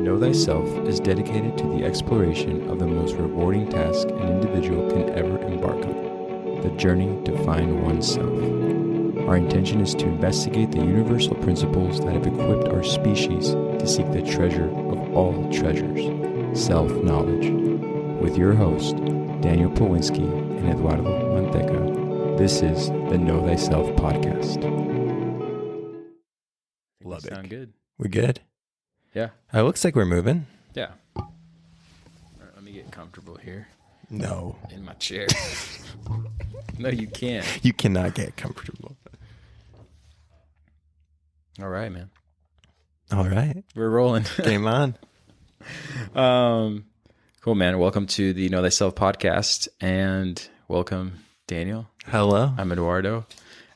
Know Thyself is dedicated to the exploration of the most rewarding task an individual can ever embark on, the journey to find oneself. Our intention is to investigate the universal principles that have equipped our species to seek the treasure of all treasures, self-knowledge. With your host, Daniel Pawinski and Eduardo Manteca, this is the Know Thyself podcast. Love it. Sound good? We good? Yeah. It looks like we're moving. Yeah. All right, let me get comfortable here. No. In my chair. No, you can't. You cannot get comfortable. All right, man. All right. We're rolling. Game on. Cool, man. Welcome to the Know Thyself podcast, and welcome, Daniel. Hello. I'm Eduardo.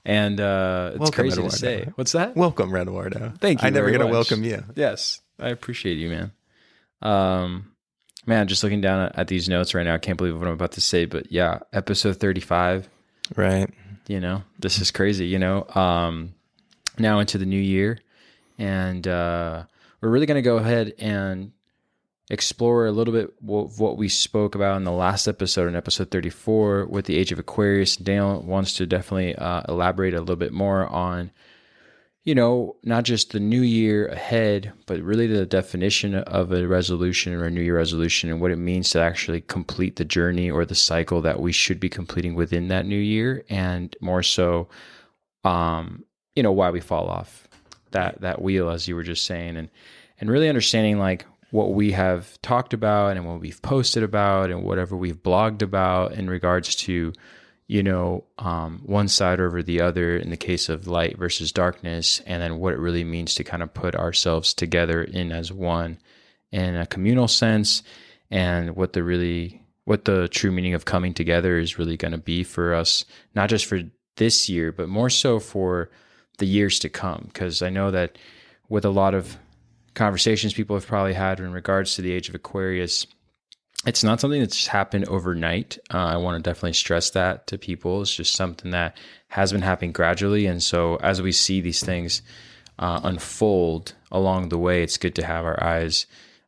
And it's Welcome, crazy Eduardo. to say. What's that? Welcome, Eduardo. Thank you. I never very get to much. welcome you. Yes, I appreciate you, man. Man, just looking down at these notes right now, I can't believe what I'm about to say. But yeah, episode 35. Right. You know, this is crazy. You know, now into the new year, and we're really going to go ahead and explore a little bit what we spoke about in the last episode, in episode 34, with the age of Aquarius. Daniel wants to definitely elaborate a little bit more on, you know, not just the new year ahead, but really the definition of a resolution or a new year resolution and what it means to actually complete the journey or the cycle that we should be completing within that new year, and more so, you know, why we fall off that wheel, as you were just saying, and really understanding like what we have talked about and what we've posted about and whatever we've blogged about in regards to, you know, one side over the other in the case of light versus darkness, and then what it really means to kind of put ourselves together in as one in a communal sense, and what the true meaning of coming together is really going to be for us, not just for this year, but more so for the years to come. Because I know that with a lot of conversations people have probably had in regards to the age of Aquarius, it's not something that's happened overnight. I want to definitely stress that to people. It's just something that has been happening gradually. And so as we see these things unfold along the way, it's good to have our eyes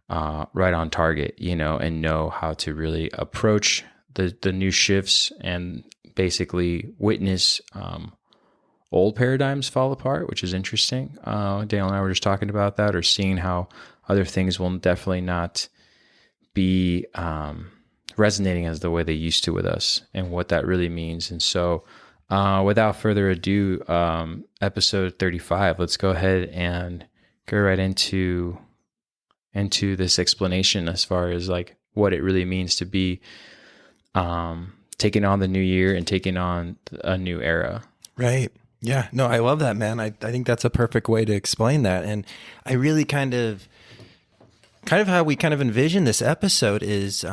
right on target, you know, and know how to really approach the new shifts and basically witness old paradigms fall apart, which is interesting. Daniel and I were just talking about that, or seeing how other things will definitely not be resonating as the way they used to with us, and what that really means. And so without further ado, episode 35, let's go ahead and go right into this explanation as far as like what it really means to be taking on the new year and taking on a new era. Right. Yeah, no, I love that, man. I think that's a perfect way to explain that. And I really kind of how we kind of envision this episode is, you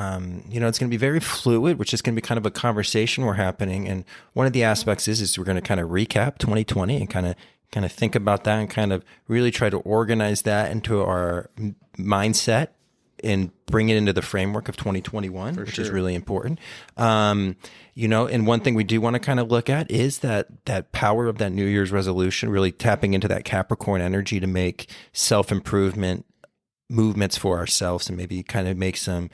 know, it's going to be very fluid, which is going to be kind of a conversation we're happening. And one of the aspects is we're going to kind of recap 2020 and kind of think about that and kind of really try to organize that into our mindset and bring it into the framework of 2021, which is really important. You know, and one thing we do want to kind of look at is that power of that New Year's resolution, really tapping into that Capricorn energy to make self-improvement movements for ourselves, and maybe kind of make some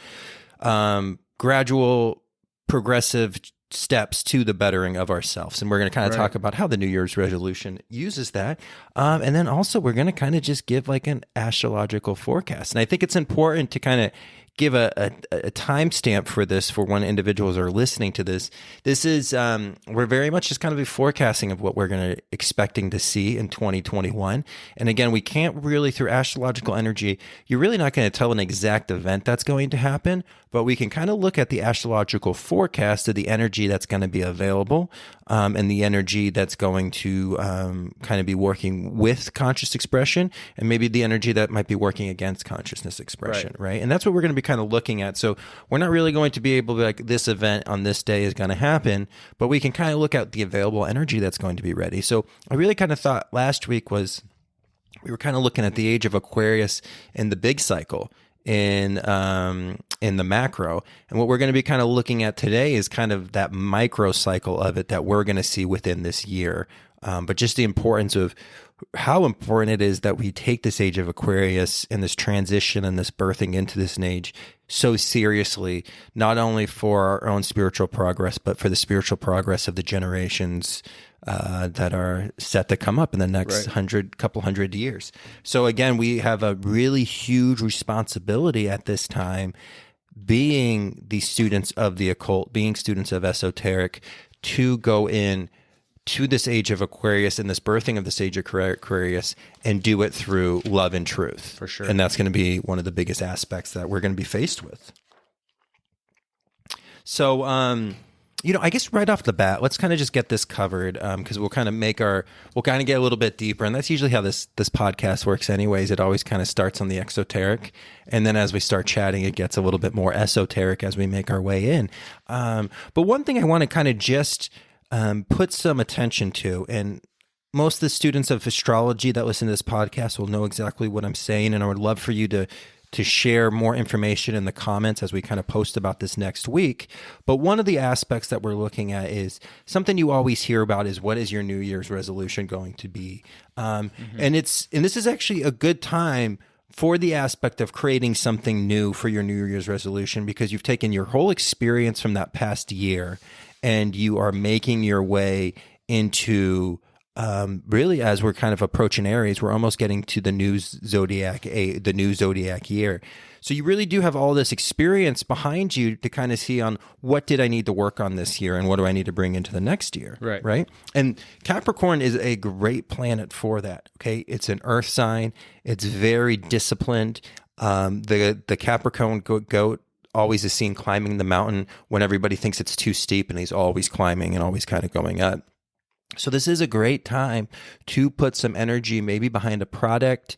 gradual, progressive steps to the bettering of ourselves. And we're going to kind of talk about how the New Year's resolution uses that. And then also we're going to kind of just give like an astrological forecast. And I think it's important to kind of give a timestamp for this, for when individuals are listening to this. This is, we're very much just kind of a forecasting of what we're going to expecting to see in 2021. And again, we can't really, through astrological energy, you're really not going to tell an exact event that's going to happen, but we can kind of look at the astrological forecast of the energy that's going to be available, and the energy that's going to kind of be working with conscious expression, and maybe the energy that might be working against consciousness expression, right? And that's what we're going to be kind of looking at. So we're not really going to be able to, like, this event on this day is going to happen, but we can kind of look at the available energy that's going to be ready. So I really kind of thought last week was, we were kind of looking at the age of Aquarius in the big cycle, in the macro. And what we're going to be kind of looking at today is kind of that micro cycle of it that we're going to see within this year, but just the importance of how important it is that we take this age of Aquarius and this transition and this birthing into this age so seriously, not only for our own spiritual progress, but for the spiritual progress of the generations that are set to come up in the next couple hundred years. So again, we have a really huge responsibility at this time, being the students of the occult, being students of esoteric, to go in to this age of Aquarius and this birthing of this age of Aquarius and do it through love and truth. For sure. And that's going to be one of the biggest aspects that we're going to be faced with. So, I guess right off the bat, let's kind of just get this covered, because we'll kind of get a little bit deeper. And that's usually how this podcast works anyways. It always kind of starts on the exoteric. And then as we start chatting, it gets a little bit more esoteric as we make our way in. But one thing I want to kind of just put some attention to, and most of the students of astrology that listen to this podcast will know exactly what I'm saying, and I would love for you to share more information in the comments as we kind of post about this next week. But one of the aspects that we're looking at is something you always hear about is, what is your New Year's resolution going to be? And this is actually a good time for the aspect of creating something new for your New Year's resolution, because you've taken your whole experience from that past year and you are making your way into really, as we're kind of approaching Aries, we're almost getting to the new zodiac year. So you really do have all this experience behind you to kind of see on what did I need to work on this year and what do I need to bring into the next year. Right. And Capricorn is a great planet for that. Okay. It's an earth sign. It's very disciplined. The Capricorn goat always is seen climbing the mountain when everybody thinks it's too steep, and he's always climbing and always kind of going up. So this is a great time to put some energy maybe behind a project,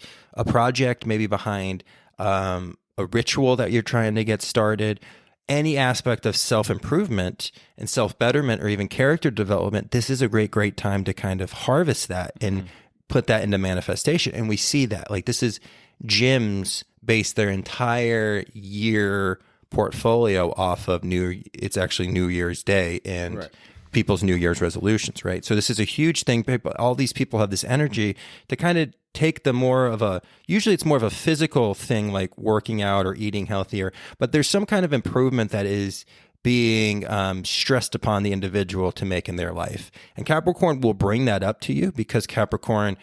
maybe behind a ritual that you're trying to get started, any aspect of self-improvement and self-betterment or even character development. This is a great time to kind of harvest that and put that into manifestation. And we see that, like, this is gyms base their entire year portfolio off of it's actually New Year's Day and people's New Year's resolutions, right? So this is a huge thing. All these people have this energy to kind of take usually it's more of a physical thing, like working out or eating healthier, but there's some kind of improvement that is being stressed upon the individual to make in their life. And Capricorn will bring that up to you, because Capricorn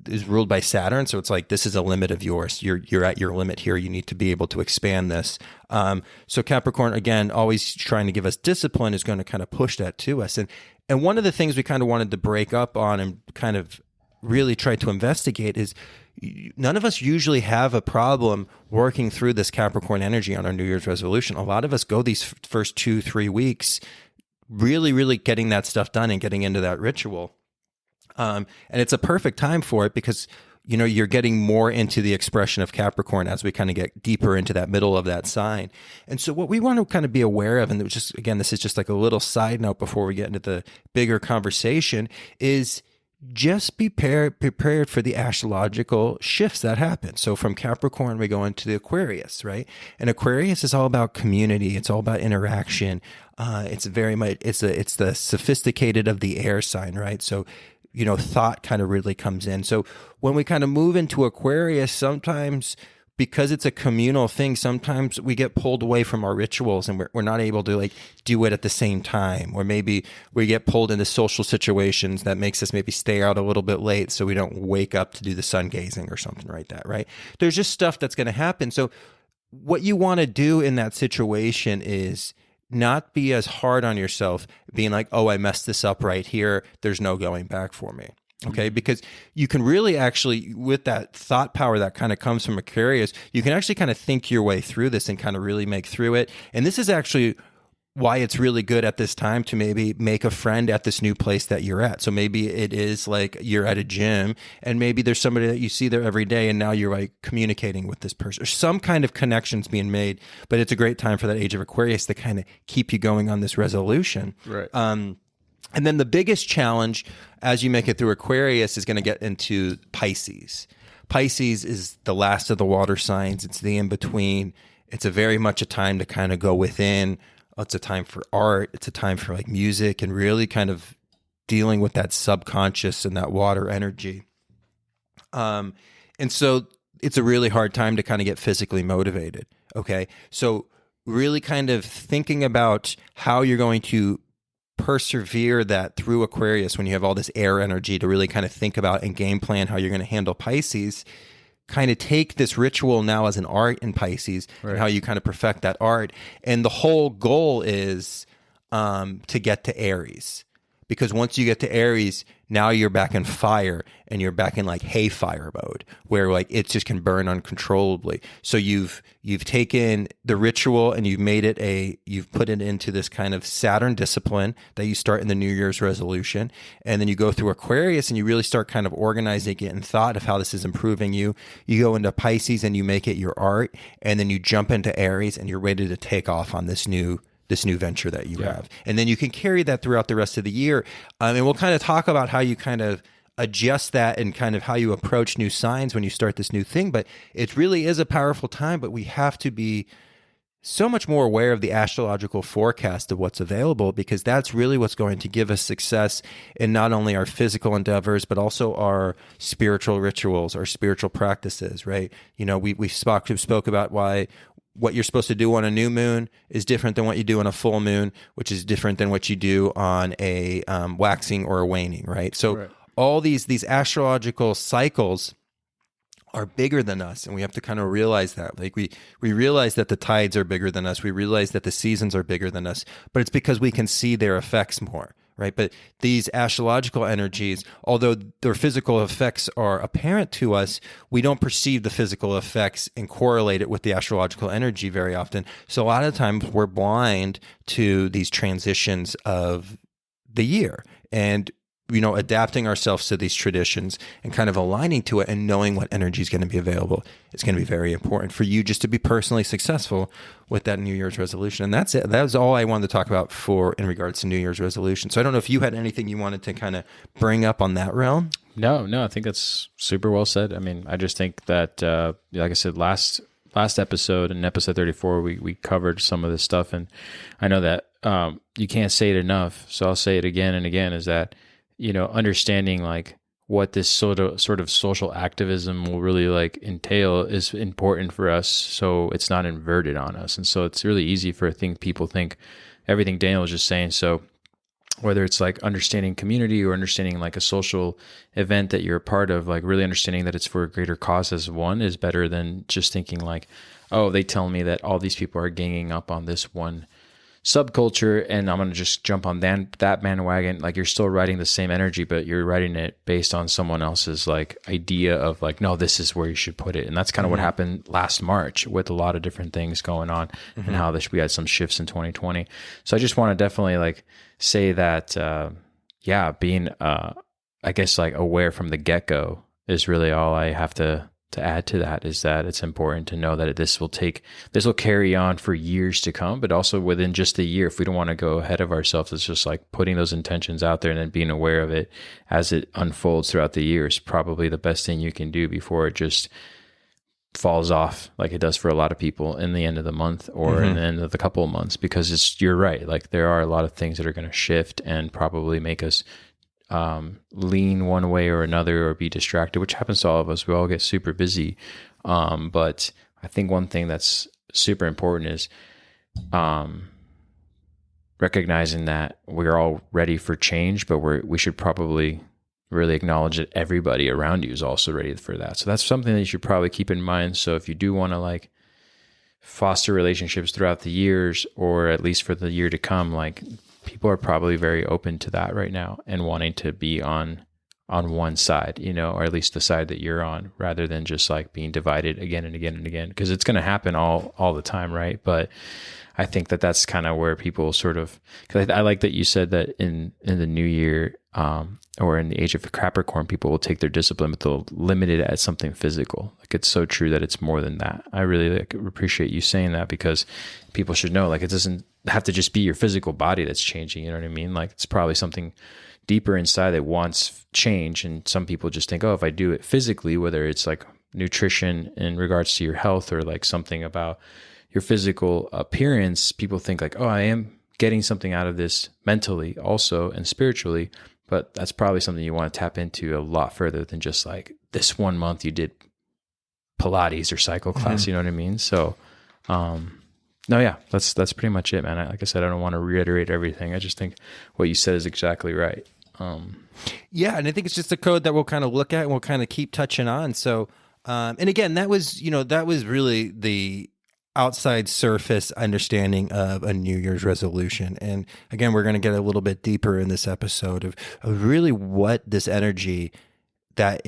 is ruled by Saturn. So it's like, this is a limit of yours. You're at your limit here. You need to be able to expand this. So Capricorn, again, always trying to give us discipline, is going to kind of push that to us. And one of the things we kind of wanted to break up on and kind of really try to investigate is, none of us usually have a problem working through this Capricorn energy on our New Year's resolution. A lot of us go these first 2-3 weeks really, really getting that stuff done and getting into that ritual. And it's a perfect time for it, because you're getting more into the expression of Capricorn as we kind of get deeper into that middle of that sign. And so what we want to kind of be aware of, and this is just like a little side note before we get into the bigger conversation, is just be prepared for the astrological shifts that happen. So from Capricorn, we go into the Aquarius, right? And Aquarius is all about community. It's all about interaction. It's very much, it's the sophisticated of the air sign, right? So thought kind of really comes in. So when we kind of move into Aquarius, sometimes, because it's a communal thing, sometimes we get pulled away from our rituals and we're not able to like do it at the same time. Or maybe we get pulled into social situations that makes us maybe stay out a little bit late so we don't wake up to do the sun gazing or something like that, right? There's just stuff that's going to happen. So what you want to do in that situation is not be as hard on yourself, being like, oh, I messed this up right here. There's no going back for me. Okay. Because you can really actually, with that thought power that kind of comes from Aquarius, you can actually kind of think your way through this and kind of really make through it. And this is actually why it's really good at this time to maybe make a friend at this new place that you're at. So maybe it is like you're at a gym and maybe there's somebody that you see there every day and now you're like communicating with this person, or some kind of connections being made. But it's a great time for that age of Aquarius to kind of keep you going on this resolution. Right. And then the biggest challenge as you make it through Aquarius is going to get into Pisces. Pisces is the last of the water signs. It's the in-between. It's a very much a time to kind of go within. It's a time for art. It's a time for like music and really kind of dealing with that subconscious and that water energy. And so it's a really hard time to kind of get physically motivated. Okay. So really kind of thinking about how you're going to persevere that through Aquarius when you have all this air energy to really kind of think about and game plan how you're going to handle Pisces. Kind of take this ritual now as an art in Pisces and how you kind of perfect that art. And the whole goal is to get to Aries. Because once you get to Aries, now you're back in fire and you're back in like hay fire mode where like it just can burn uncontrollably. So you've taken the ritual and you've put it into this kind of Saturn discipline that you start in the New Year's resolution. And then you go through Aquarius and you really start kind of organizing it in thought of how this is improving you. You go into Pisces and you make it your art. And then you jump into Aries and you're ready to take off on this new venture that you have. And then you can carry that throughout the rest of the year. And we'll kind of talk about how you kind of adjust that and kind of how you approach new signs when you start this new thing. But it really is a powerful time, but we have to be so much more aware of the astrological forecast of what's available, because that's really what's going to give us success in not only our physical endeavors, but also our spiritual rituals, our spiritual practices, right? You know, we spoke about why what you're supposed to do on a new moon is different than what you do on a full moon, which is different than what you do on a waxing or a waning, right? So all these astrological cycles are bigger than us, and we have to kind of realize that. Like we realize that the tides are bigger than us. We realize that the seasons are bigger than us, but it's because we can see their effects more. Right. But these astrological energies, although their physical effects are apparent to us, we don't perceive the physical effects and correlate it with the astrological energy very often. So a lot of times we're blind to these transitions of the year and, you know, adapting ourselves to these traditions and kind of aligning to it and knowing what energy is going to be available. It's going to be very important for you just to be personally successful with that New Year's resolution. And that's it. That was all I wanted to talk about in regards to New Year's resolution. So I don't know if you had anything you wanted to kind of bring up on that realm. No, I think that's super well said. I mean, I just think that, like I said, last episode, in episode 34, we covered some of this stuff. And I know that you can't say it enough. So I'll say it again and again, is that, you know, understanding like what this sort of social activism will really like entail is important for us, so it's not inverted on us. And so it's really easy for people think everything Daniel was just saying. So whether it's like understanding community or understanding like a social event that you're a part of, like really understanding that it's for a greater cause as one is better than just thinking like, oh, they tell me that all these people are ganging up on this one subculture and I'm going to just jump on that bandwagon. Like, you're still writing the same energy, but you're writing it based on someone else's like idea of like, no, this is where you should put it. And that's kind of what happened last March with a lot of different things going on and how we had some shifts in 2020. So I just want to definitely like say that, being, I guess like aware from the get-go is really all I have to add to that, is that it's important to know that this will carry on for years to come, but also within just a year. If we don't want to go ahead of ourselves, it's just like putting those intentions out there and then being aware of it as it unfolds throughout the year is probably the best thing you can do before it just falls off like it does for a lot of people in the end of the month or in the end of the couple of months, because you're right. Like, there are a lot of things that are going to shift and probably make us lean one way or another or be distracted, which happens to all of us. We all get super busy. But I think one thing that's super important is recognizing that we're all ready for change, but we should probably really acknowledge that everybody around you is also ready for that. So that's something that you should probably keep in mind. So if you do want to like foster relationships throughout the years, or at least for the year to come, like, people are probably very open to that right now and wanting to be on one side, you know, or at least the side that you're on, rather than just like being divided again and again and again, because it's going to happen all the time, right? But I think that that's kind of where people sort of, because I like that you said that in the new year, or in the age of Capricorn, people will take their discipline, but they'll limit it at something physical. Like, it's so true that it's more than that. I really appreciate you saying that, because people should know, like, it doesn't have to just be your physical body that's changing. You know what I mean? Like, it's probably something deeper inside that wants change. And some people just think, oh, if I do it physically, whether it's like nutrition in regards to your health or like something about your physical appearance, people think like, oh, I am getting something out of this mentally also and spiritually. but that's probably something you want to tap into a lot further than just like this 1 month you did Pilates or cycle class. You know what I mean? So, no, yeah, that's pretty much it, man. Like I said, I don't want to reiterate everything. I just think what you said is exactly right. Yeah, and I think it's just a code that we'll kind of look at and we'll kind of keep touching on. So, and again, that was really the outside surface understanding of a New Year's resolution. And again, we're going to get a little bit deeper in this episode of really what this energy that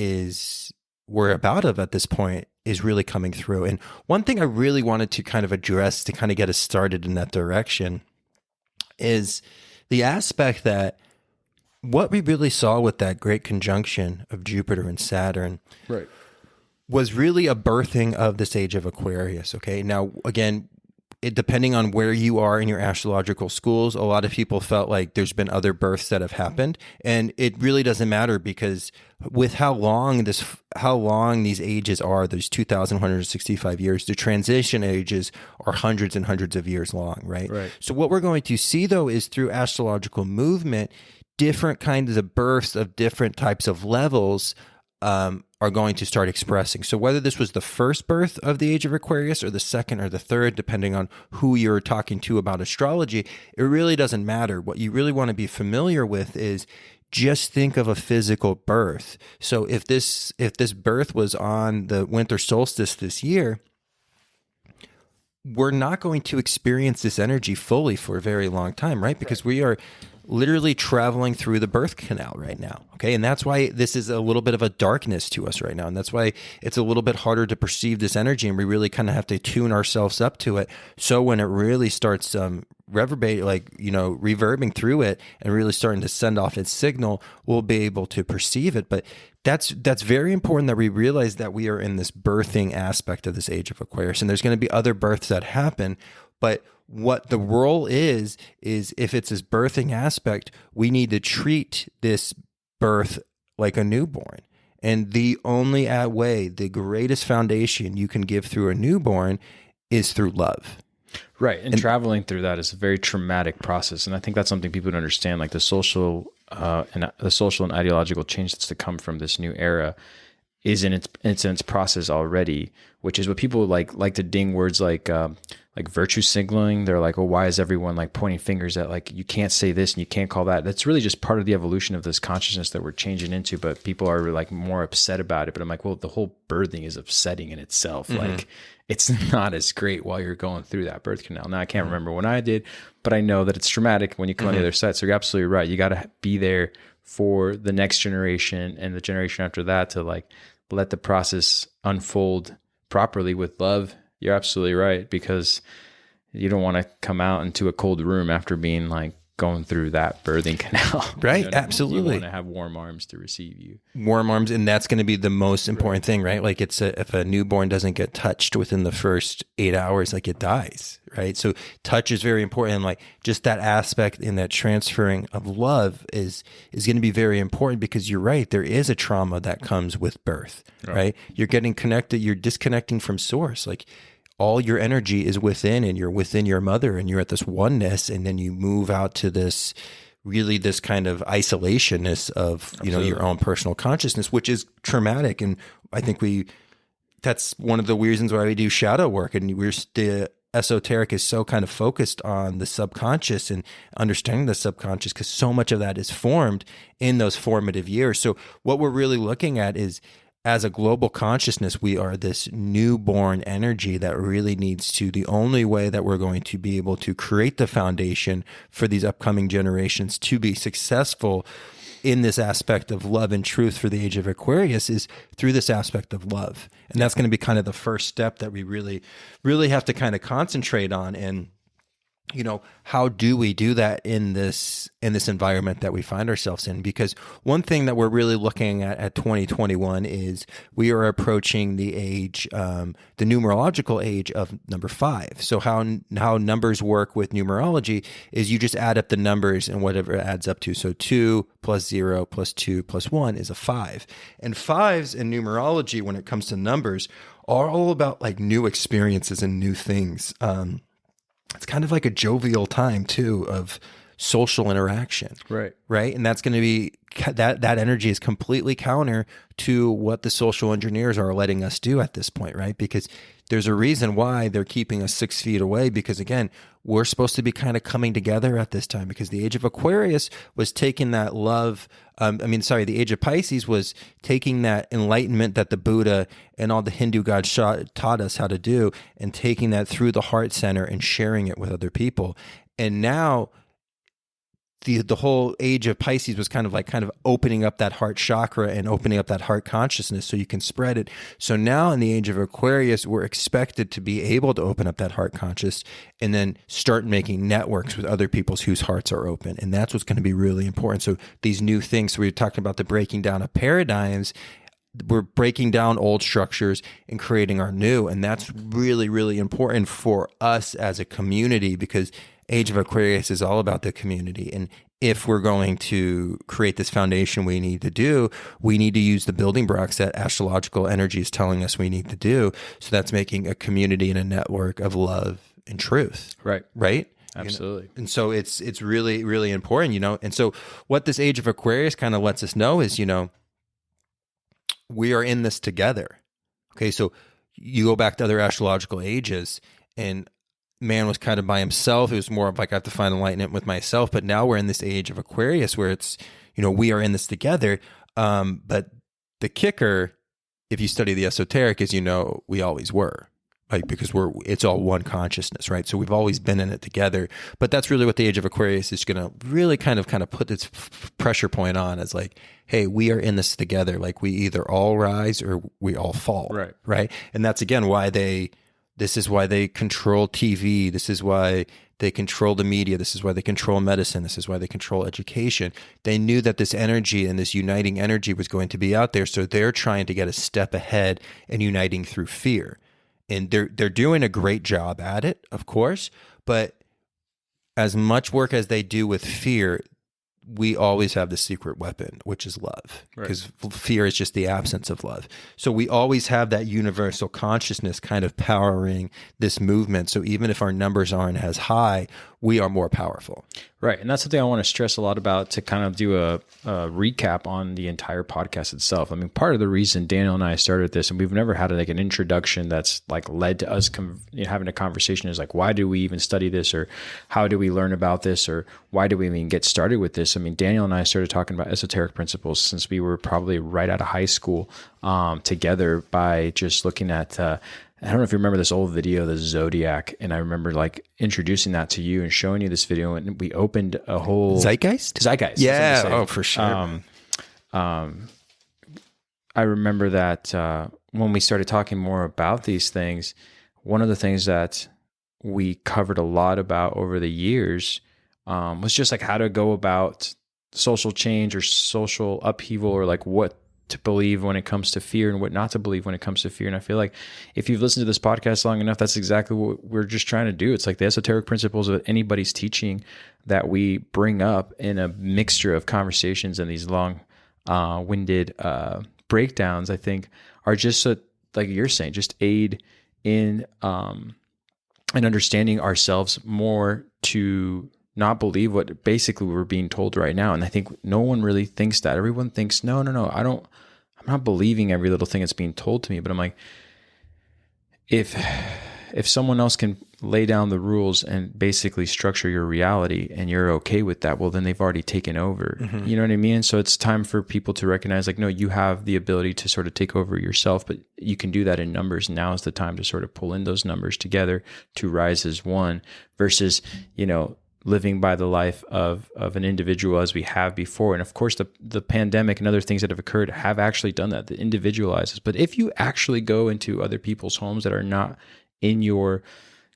we're about at this point is really coming through. And one thing I really wanted to kind of address to kind of get us started in that direction is the aspect that what we really saw with that great conjunction of Jupiter and Saturn was really a birthing of this age of Aquarius. Okay. Now, again, depending on where you are in your astrological schools, a lot of people felt like there's been other births that have happened, and it really doesn't matter because with how long these ages are, those 2,165 years, the transition ages are hundreds and hundreds of years long, right? So what we're going to see though is through astrological movement, different kinds of births of different types of levels are going to start expressing. So whether this was the first birth of the age of Aquarius or the second or the third, depending on who you're talking to about astrology, it really doesn't matter. What you really want to be familiar with is just think of a physical birth. So if this birth was on the winter solstice this year, we're not going to experience this energy fully for a very long time, right? Because we are literally traveling through the birth canal right now. Okay. And that's why this is a little bit of a darkness to us right now. And that's why it's a little bit harder to perceive this energy. And we really kind of have to tune ourselves up to it. So when it really starts reverbing through it and really starting to send off its signal, we'll be able to perceive it. But that's very important that we realize that we are in this birthing aspect of this age of Aquarius. And there's going to be other births that happen, but what the role is if it's this birthing aspect, we need to treat this birth like a newborn. And the only way, the greatest foundation you can give through a newborn is through love. Right. And traveling through that is a very traumatic process. And I think that's something people don't understand, like the social and ideological change that's to come from this new era is in its process already, which is what people like to ding words like virtue signaling. They're like, oh, why is everyone like pointing fingers at like, you can't say this and you can't call that. That's really just part of the evolution of this consciousness that we're changing into, but people are like more upset about it. But I'm like, well, the whole birthing is upsetting in itself. Like it's not as great while you're going through that birth canal. Now I can't remember when I did, but I know that it's traumatic when you come on the other side. So you're absolutely right. You got to be there for the next generation and the generation after that to like let the process unfold properly with love. You're absolutely right, because you don't want to come out into a cold room after being like going through that birthing canal. Right. You know Absolutely. You want to have warm arms to receive you. Warm arms. And that's going to be the most important thing, right? Like if a newborn doesn't get touched within the first 8 hours, like it dies, right? So touch is very important. And like just that aspect in that transferring of love is going to be very important, because you're right. There is a trauma that comes with birth, right? You're getting connected. You're disconnecting from source. Like all your energy is within, and you're within your mother, and you're at this oneness, and then you move out to this kind of isolationness of, your own personal consciousness, which is traumatic. And I think that's one of the reasons why we do shadow work, and the esoteric is so kind of focused on the subconscious and understanding the subconscious, because so much of that is formed in those formative years. So what we're really looking at is, as a global consciousness, we are this newborn energy that really needs to, the only way that we're going to be able to create the foundation for these upcoming generations to be successful in this aspect of love and truth for the age of Aquarius is through this aspect of love. And that's going to be kind of the first step that we really, really have to kind of concentrate on. And how do we do that in this environment that we find ourselves in? Because one thing that we're really looking at 2021 is we are approaching the age, the numerological age of number 5. So how numbers work with numerology is you just add up the numbers and whatever it adds up to. So 2 plus 0 plus 2 plus 1 is a 5. And 5s in numerology, when it comes to numbers, are all about like new experiences and new things. It's kind of like a jovial time too of social interaction. Right. Right. And that's going to be that energy is completely counter to what the social engineers are letting us do at this point. Right. Because there's a reason why they're keeping us 6 feet away, because again, we're supposed to be kind of coming together at this time, because the age of Aquarius was taking that love. The age of Pisces was taking that enlightenment that the Buddha and all the Hindu gods taught us how to do, and taking that through the heart center and sharing it with other people. And now the whole age of Pisces was kind of opening up that heart chakra and opening up that heart consciousness so you can spread it. So now in the age of Aquarius, we're expected to be able to open up that heart conscious and then start making networks with other people whose hearts are open. And that's what's going to be really important. So these new things, we were talking about the breaking down of paradigms. We're breaking down old structures and creating our new. And that's really, really important for us as a community, because Age of Aquarius is all about the community. And if we're going to create this foundation we need to use the building blocks that astrological energy is telling us we need to do. So that's making a community and a network of love and truth. Right. Right? Absolutely. You know? And so it's really, really important, And so what this Age of Aquarius kind of lets us know is, we are in this together. Okay. So you go back to other astrological ages, and man was kind of by himself. It was more of like, I have to find enlightenment with myself. But now we're in this age of Aquarius where it's, we are in this together. But the kicker, if you study the esoteric, is, we always were. Like, because it's all one consciousness, right? So we've always been in it together. But that's really what the Age of Aquarius is going to really kind of put this pressure point on, as like, hey, we are in this together. Like, we either all rise or we all fall. Right. Right. And that's again why this is why they control TV. This is why they control the media. This is why they control medicine. This is why they control education. They knew that this energy and this uniting energy was going to be out there. So they're trying to get a step ahead and uniting through fear. And they're doing a great job at it, of course. But as much work as they do with fear, we always have the secret weapon, which is love, because fear is just the absence of love. So we always have that universal consciousness kind of powering this movement. So even if our numbers aren't as high, we are more powerful. Right. And that's something I want to stress a lot about, to kind of do a recap on the entire podcast itself. I mean, part of the reason Daniel and I started this, and we've never had like an introduction that's like led to us having a conversation, is like, why do we even study this, or how do we learn about this, or why do we even get started with this? I mean, Daniel and I started talking about esoteric principles since we were probably right out of high school together, by just looking at I don't know if you remember this old video, the Zodiac, and I remember like introducing that to you and showing you this video, and we opened a whole Zeitgeist. Yeah. Oh, for sure. I remember that when we started talking more about these things, one of the things that we covered a lot about over the years was just like how to go about social change or social upheaval, or like what to believe when it comes to fear and what not to believe when it comes to fear. And I feel like if you've listened to this podcast long enough, that's exactly what we're just trying to do. It's like the esoteric principles of anybody's teaching that we bring up in a mixture of conversations, and these long winded breakdowns, I think, are just like you're saying, just aid in understanding ourselves more, to not believe what basically we're being told right now. And I think no one really thinks that. Everyone thinks, no, I'm not believing every little thing that's being told to me. But I'm like, if someone else can lay down the rules and basically structure your reality, and you're okay with that, well, then they've already taken over. Mm-hmm. You know what I mean? So it's time for people to recognize, like, no, you have the ability to sort of take over yourself, but you can do that in numbers. Now is the time to sort of pull in those numbers together to rise as one, versus, living by the life of an individual as we have before. And of course, the pandemic and other things that have occurred have actually done that individualizes. But if you actually go into other people's homes that are not in your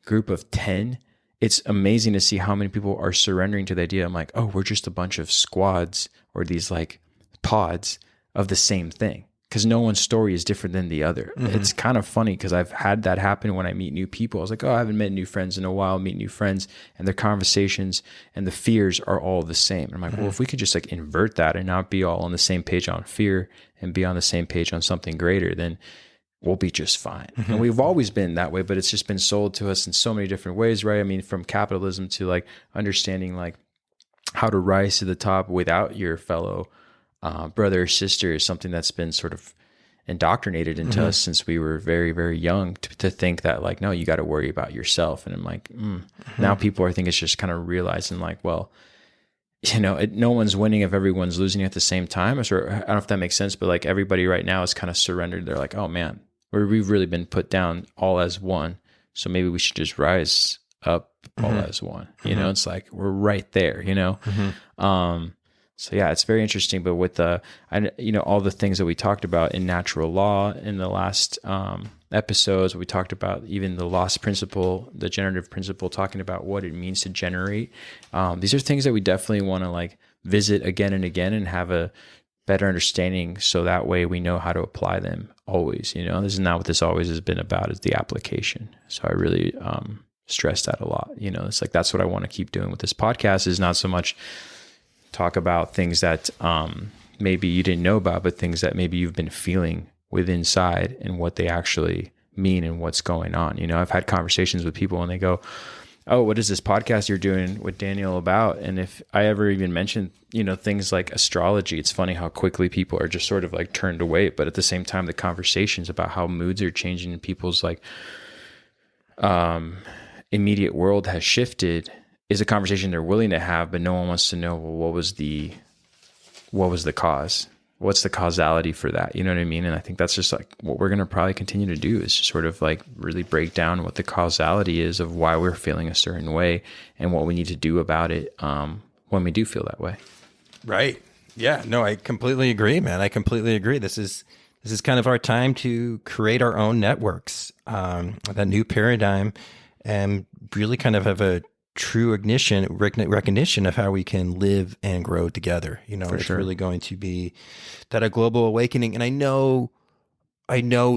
group of 10, it's amazing to see how many people are surrendering to the idea. I'm like, oh, we're just a bunch of squads, or these like pods of the same thing. Because no one's story is different than the other. Mm-hmm. It's kind of funny, because I've had that happen when I meet new people. I was like, oh, I haven't met new friends in a while. Meet new friends, and their conversations and the fears are all the same. And I'm like, well, if we could just like invert that and not be all on the same page on fear, and be on the same page on something greater, then we'll be just fine. Mm-hmm. And we've always been that way, but it's just been sold to us in so many different ways, right? I mean, from capitalism to like understanding like how to rise to the top without your fellow brother or sister is something that's been sort of indoctrinated into us since we were very, very young to think that like, no, you got to worry about yourself. And I'm like, now people, I think it's just kind of realizing like, well, no one's winning if everyone's losing at the same time. I don't know if that makes sense, but like everybody right now is kind of surrendered. They're like, oh man, we've really been put down all as one. So maybe we should just rise up all as one. It's like we're right there. So yeah, it's very interesting. But with all the things that we talked about in natural law in the last episodes, we talked about even the loss principle, the generative principle, talking about what it means to generate. These are things that we definitely want to like visit again and again and have a better understanding, so that way we know how to apply them always. This is not what this always has been about, is the application. So I really stress that a lot. It's like that's what I want to keep doing with this podcast, is not so much talk about things that maybe you didn't know about, but things that maybe you've been feeling with inside and what they actually mean and what's going on. I've had conversations with people and they go, oh, what is this podcast you're doing with Daniel about? And if I ever even mention, things like astrology, it's funny how quickly people are just sort of like turned away. But at the same time, the conversations about how moods are changing in people's like immediate world has shifted is a conversation they're willing to have, but no one wants to know, well, what was the cause? What's the causality for that? You know what I mean? And I think that's just like what we're going to probably continue to do, is just sort of like really break down what the causality is of why we're feeling a certain way and what we need to do about it when we do feel that way. Right. Yeah, no, I completely agree, man. I completely agree. This is kind of our time to create our own networks, that new paradigm, and really kind of have a true recognition of how we can live and grow together. It's really going to be that a global awakening. And I know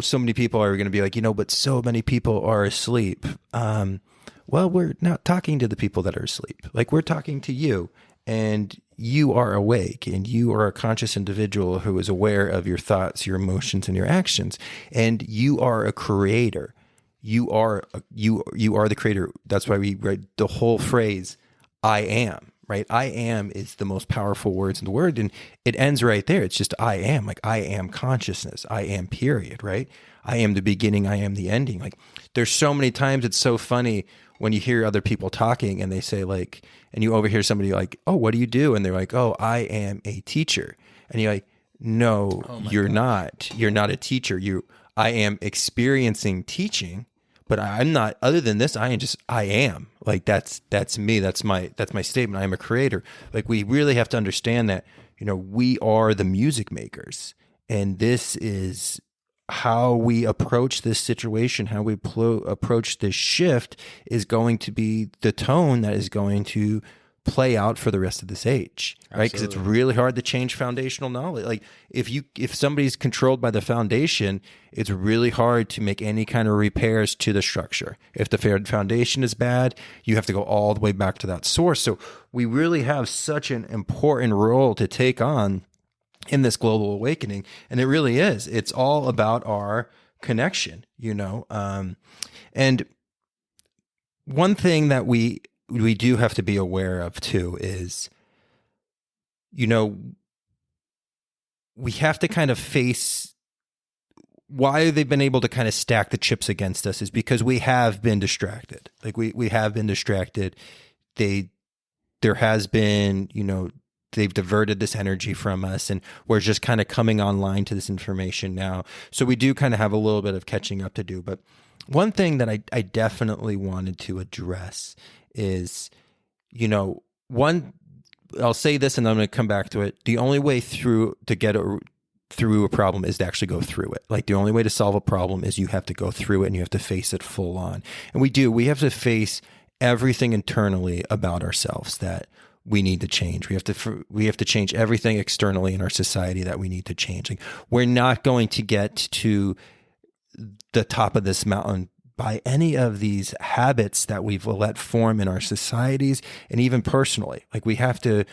so many people are going to be like, but so many people are asleep. Well, we're not talking to the people that are asleep. Like, we're talking to you, and you are awake, and you are a conscious individual who is aware of your thoughts, your emotions, and your actions. And you are a creator. You are the creator. That's why we write the whole phrase, I am, right? I am is the most powerful words in the word. And it ends right there. It's just, I am. Like, I am consciousness. I am, period, right? I am the beginning. I am the ending. Like, there's so many times it's so funny when you hear other people talking and they say like, and you overhear somebody like, oh, what do you do? And they're like, oh, I am a teacher. And you're like, no, you're not. You're not a teacher. I am experiencing teaching. But I'm not, other than this, I am. Like, that's me. That's my statement. I am a creator. Like, we really have to understand that, we are the music makers. And this is how we approach this situation, how we approach this shift is going to be the tone that is going to play out for the rest of this age, right? Because it's really hard to change foundational knowledge. Like, if somebody's controlled by the foundation, it's really hard to make any kind of repairs to the structure. If the foundation is bad, you have to go all the way back to that source. So we really have such an important role to take on in this global awakening, and it really is. It's all about our connection, and one thing that we do have to be aware of too is, we have to kind of face why they've been able to kind of stack the chips against us is because we have been distracted. Like, we have been distracted. There has been, they've diverted this energy from us, and we're just kind of coming online to this information now. So we do kind of have a little bit of catching up to do. But one thing that I definitely wanted to address is, I'll say this and I'm going to come back to it. The only way through a problem is to actually go through it. Like, the only way to solve a problem is you have to go through it and you have to face it full on. And we have to face everything internally about ourselves that we need to change. We have to change everything externally in our society that we need to change. Like, we're not going to get to the top of this mountain by any of these habits that we've let form in our societies and even personally. Like, we have to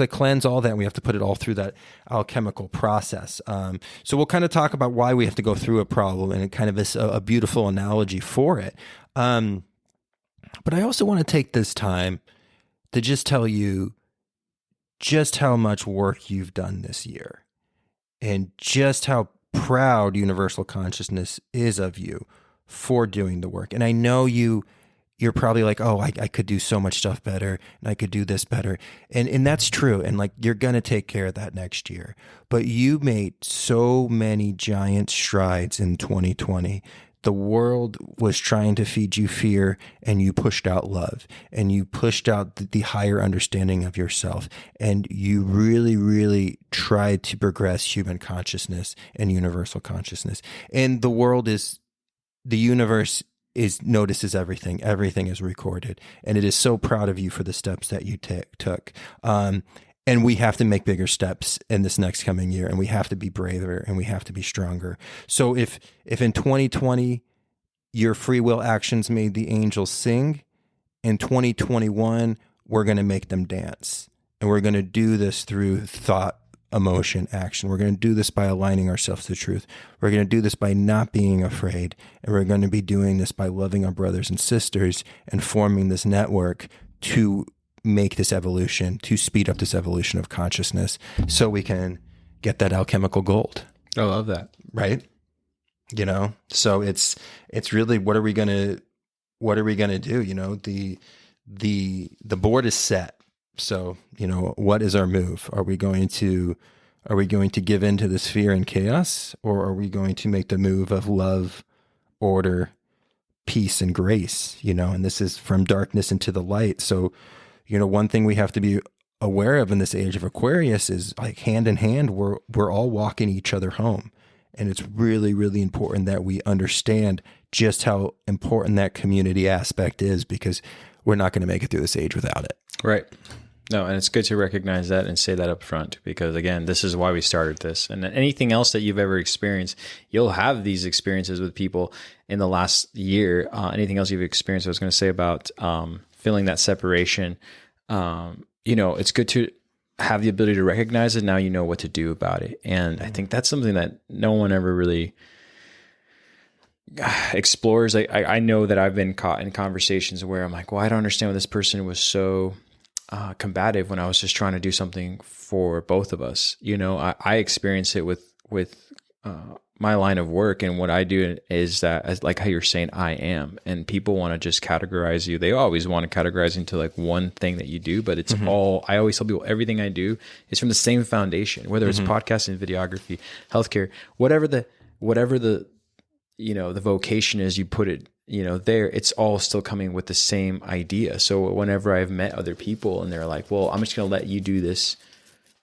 cleanse all that, and we have to put it all through that alchemical process. So we'll kind of talk about why we have to go through a problem, and it kind of is a beautiful analogy for it. But I also want to take this time to just tell you just how much work you've done this year and just how proud universal consciousness is of you for doing the work. And I know you're probably like, oh, I could do so much stuff better and I could do this better. And that's true. And like, you're going to take care of that next year. But you made so many giant strides in 2020. The world was trying to feed you fear, and you pushed out love, and you pushed out the higher understanding of yourself. And you really, really tried to progress human consciousness and universal consciousness. And the universe notices everything. Everything is recorded, and it is so proud of you for the steps that you took. And we have to make bigger steps in this next coming year, and we have to be braver, and we have to be stronger. So if in 2020 your free will actions made the angels sing, in 2021 we're going to make them dance, and we're going to do this through thought, emotion, action. We're going to do this by aligning ourselves to truth. We're going to do this by not being afraid. And we're going to be doing this by loving our brothers and sisters and forming this network to make this evolution, to speed up this evolution of consciousness so we can get that alchemical gold. I love that. Right? So it's really, what are we going to do? The board is set. So, what is our move? Are we going to give in to this fear and chaos, or are we going to make the move of love, order, peace, and grace? And this is from darkness into the light. So, one thing we have to be aware of in this age of Aquarius is, like, hand in hand, we're all walking each other home. And it's really, really important that we understand just how important that community aspect is, because we're not going to make it through this age without it. Right. No, and it's good to recognize that and say that up front, because again, this is why we started this. And anything else that you've ever experienced, you'll have these experiences with people in the last year. Anything else you've experienced, I was going to say about feeling that separation. It's good to have the ability to recognize it. Now you know what to do about it. And I think that's something that no one ever really explores. I know that I've been caught in conversations where I'm like, well, I don't understand why this person was so combative when I was just trying to do something for both of us. I experience it with my line of work, and what I do is that, as like how you're saying, I am, and people want to just categorize you. They always want to categorize into like one thing that you do, but it's all, I always tell people everything I do is from the same foundation, whether it's podcasting, videography, healthcare, whatever the the vocation is, you put it, there, it's all still coming with the same idea. So whenever I've met other people and they're like, well, I'm just going to let you do this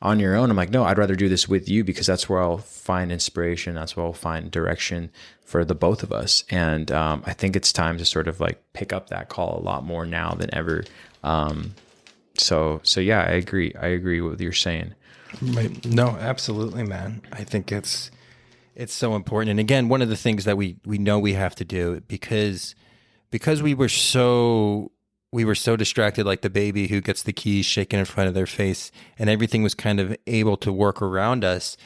on your own, I'm like, no, I'd rather do this with you, because that's where I'll find inspiration. That's where I'll find direction for the both of us. And I think it's time to sort of like pick up that call a lot more now than ever. So yeah, I agree. I agree with what you're saying. Right. No, absolutely, man. I think it's so important. And again, one of the things that we know we have to do, because we were so distracted, like the baby who gets the keys shaken in front of their face, and everything was kind of able to work around us.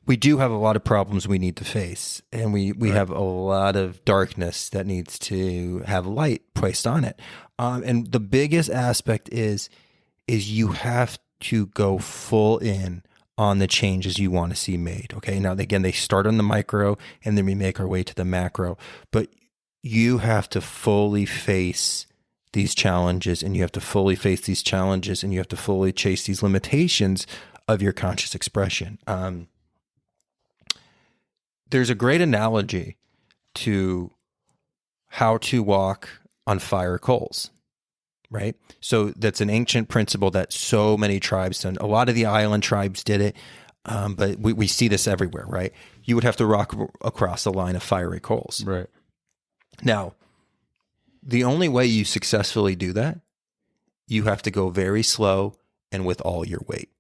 We do have a lot of problems we need to face, and we have a lot of darkness that needs to have light placed on it. And the biggest aspect is you have to go full in on the changes you want to see made. Okay. Now, again, they start on the micro and then we make our way to the macro, but you have to fully face these challenges, and you have to fully face these challenges, and you have to fully chase these limitations of your conscious expression. There's a great analogy to how to walk on fire coals. Right? So that's an ancient principle that so many tribes done. A lot of the island tribes did it, but we see this everywhere, right? You would have to walk across a line of fiery coals. Right. Now, the only way you successfully do that, you have to go very slow and with all your weight.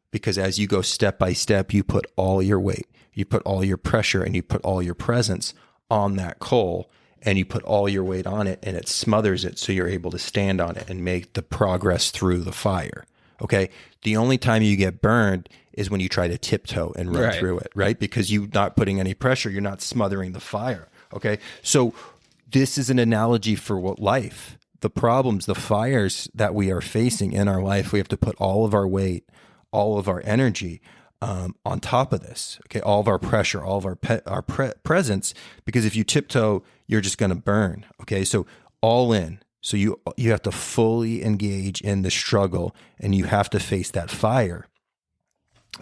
Because as you go step by step, you put all your weight, you put all your pressure, and you put all your presence on that coal, and you put all your weight on it, and it smothers it so you're able to stand on it and make the progress through the fire. Okay? The only time you get burned is when you try to tiptoe and run through it, right? Because you're not putting any pressure, you're not smothering the fire. Okay? So this is an analogy for what life, the problems, the fires that we are facing in our life, we have to put all of our weight all of our energy on top of this. Okay, all of our pressure, all of our presence, because if you tiptoe, you're just going to burn. Okay, so all in. So you have to fully engage in the struggle, and you have to face that fire.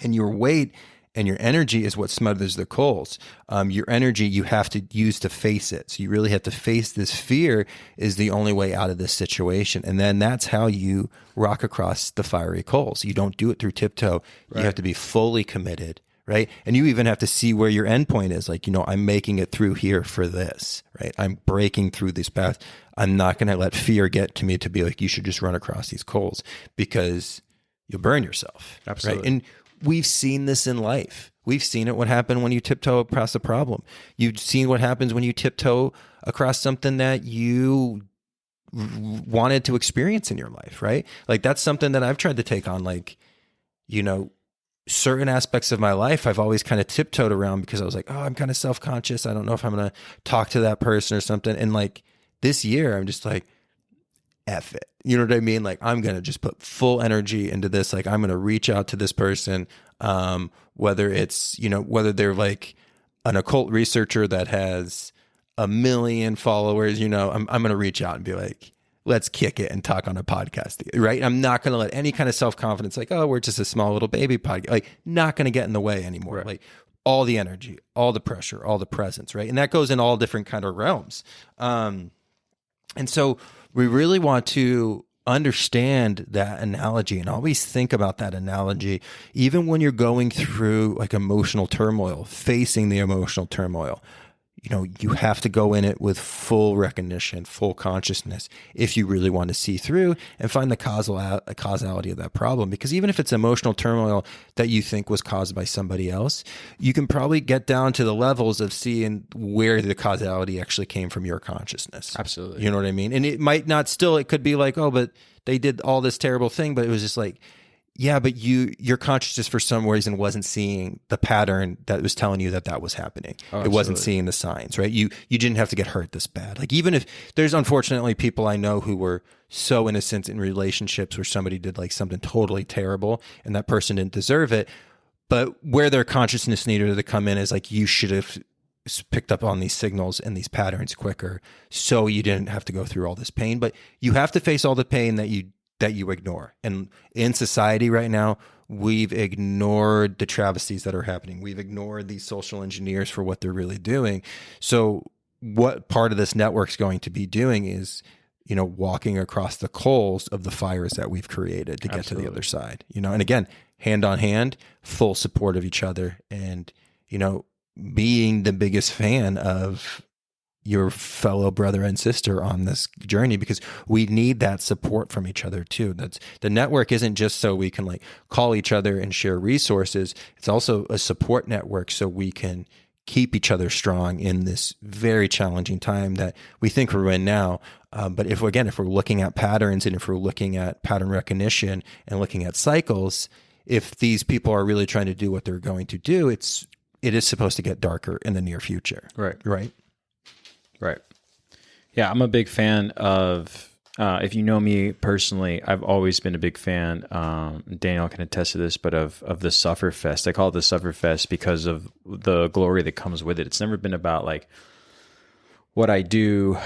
And your weight and your energy is what smothers the coals. Your energy you have to use to face it. So you really have to face this fear is the only way out of this situation. And then that's how you rock across the fiery coals. You don't do it through tiptoe. Right. You have to be fully committed, right? And you even have to see where your endpoint is. Like, I'm making it through here for this, right? I'm breaking through this path. I'm not going to let fear get to me to be like, you should just run across these coals, because you'll burn yourself. Absolutely. Right? And we've seen this in life. We've seen it what happened when you tiptoe across a problem. You've seen what happens when you tiptoe across something that you wanted to experience in your life, right? Like, that's something that I've tried to take on. Like, certain aspects of my life I've always kind of tiptoed around because I was like, oh, I'm kind of self-conscious. I don't know if I'm going to talk to that person or something. And like this year, I'm just like, F it. You know what I mean? Like, I'm going to just put full energy into this. Like, I'm going to reach out to this person, whether it's, whether they're like an occult researcher that has 1 million followers, I'm going to reach out and be like, let's kick it and talk on a podcast, right? I'm not going to let any kind of self-confidence, like, oh, we're just a small little baby podcast, like, not going to get in the way anymore. Right. Like, all the energy, all the pressure, all the presence, right? And that goes in all different kind of realms. And so we really want to understand that analogy and always think about that analogy, even when you're going through like emotional turmoil, facing the emotional turmoil. You have to go in it with full recognition, full consciousness, if you really want to see through and find the causality of that problem. Because even if it's emotional turmoil that you think was caused by somebody else, you can probably get down to the levels of seeing where the causality actually came from your consciousness. Absolutely. You know what I mean? And it might not still, it could be like, oh, but they did all this terrible thing, but it was just like, yeah, but your consciousness for some reason wasn't seeing the pattern that was telling you that was happening. Oh, it wasn't seeing the signs, right? You didn't have to get hurt this bad. Like, even if there's unfortunately people I know who were so innocent in relationships where somebody did like something totally terrible and that person didn't deserve it, but where their consciousness needed to come in is like, you should have picked up on these signals and these patterns quicker so you didn't have to go through all this pain. But you have to face all the pain that you ignore. And in society right now, we've ignored the travesties that are happening. We've ignored these social engineers for what they're really doing. So what part of this network's going to be doing is, walking across the coals of the fires that we've created to get to the other side, and again, hand on hand, full support of each other, and, being the biggest fan of your fellow brother and sister on this journey, because we need that support from each other too. That's the network isn't just so we can like call each other and share resources. It's also a support network so we can keep each other strong in this very challenging time that we think we're in now. But if we're looking at patterns and if we're looking at pattern recognition and looking at cycles, if these people are really trying to do what they're going to do, it is supposed to get darker in the near future. Right. Right. Right. Yeah, I'm a big fan of, if you know me personally, I've always been a big fan, Daniel can attest to this, but of the Sufferfest. I call it the Sufferfest because of the glory that comes with it. It's never been about like what I do